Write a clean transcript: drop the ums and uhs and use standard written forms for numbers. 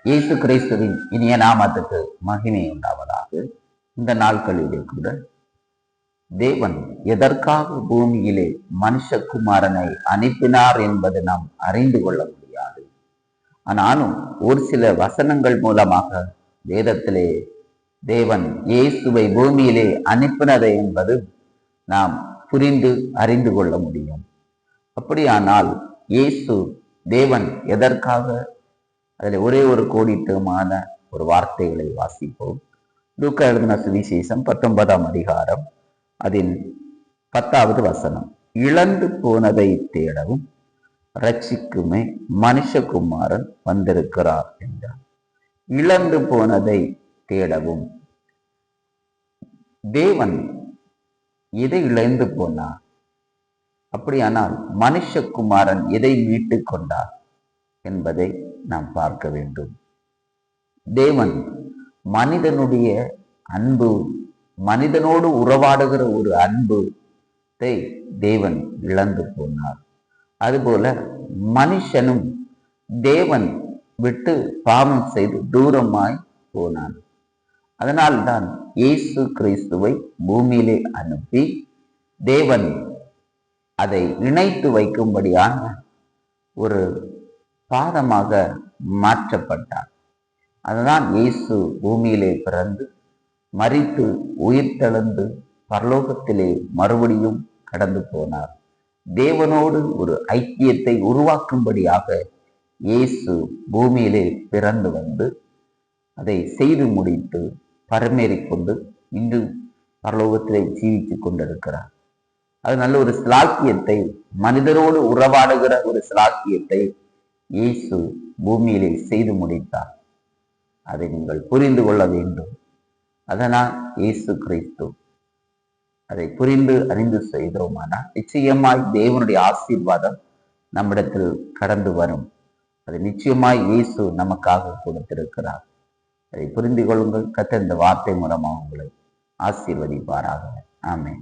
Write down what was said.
இயேசு கிறிஸ்துவின் இனிய நாமத்துக்கு மகிமை உண்டாவதாக. இந்த நாட்களிலே கூட தேவன் எதற்காக பூமியிலே மனுஷகுமாரனை அனுப்பினார் என்பதை நாம் அறிந்து கொள்ள முடியாது. ஆனாலும் ஒரு சில வசனங்கள் மூலமாக வேதத்திலே தேவன் இயேசுவை பூமியிலே அனுப்பினதை என்பது நாம் புரிந்து அறிந்து கொள்ள முடியும். அப்படியானால் இயேசு தேவன் எதற்காக, அதில் ஒரே ஒரு கோடிட்டுமான ஒரு வார்த்தைகளை வாசிப்போம். லூக்கா எழுதின சுவிசேஷம் 19ஆம் அதிகாரம் அதில் 10வது வசனம். இழந்து போனதை தேடவும் ரட்சிக்குமே மனுஷகுமாரன் வந்திருக்கிறார் என்றார். இழந்து போனதை தேடவும். தேவன் எதை இழந்து போனார்? அப்படியானால் மனுஷகுமாரன் எதை மீட்டு கொண்டார் என்பதை நாம் பார்க்க வேண்டும். தேவன் மனிதனுடைய அன்பு, மனிதனோடு உறவாடுகிற ஒரு அன்புத்தை தேவன் இழந்து போனார். அதுபோல மனுஷனும் தேவன் விட்டு பாவம் செய்து தூரமாய் போனான். அதனால்தான் இயேசு கிறிஸ்துவை பூமியிலே அனுப்பி தேவன் அதை இணைத்து வைக்கும்படியான ஒரு பாதமாக மாற்றப்பட்டார். அதுதான் இயேசு பூமியிலே பிறந்து மரித்து உயிர்த்தெழுந்து பரலோகத்திலே மறுபடியும் கடந்து போனார். தேவனோடு ஒரு ஐக்கியத்தை உருவாக்கும்படியாக இயேசு பூமியிலே பிறந்து வந்து அதை செய்து முடித்து பரமேறிக்கொண்டு இன்று பரலோகத்திலே ஜீவித்துக் கொண்டிருக்கிறார். அது நல்ல ஒரு சிலாக்கியத்தை, மனிதனோடு உறவாடுகிற ஒரு சிலாக்கியத்தை இயேசு பூமியிலே செய்து முடித்தார். அதை நீங்கள் புரிந்து கொள்ள வேண்டும். அதனால் இயேசு கிறிஸ்து அதை புரிந்து அறிந்து செய்தோமானால் நிச்சயமாய் தேவனுடைய ஆசீர்வாதம் நம்மிடத்தில் கடந்து வரும். அது நிச்சயமாய் இயேசு நமக்காக கொடுத்திருக்கிறார். அதை புரிந்து கொள்ளுங்கள். கர்த்தர் இந்த வார்த்தை மூலமாக உங்களை ஆசீர்வதிப்பாராக. ஆமென்.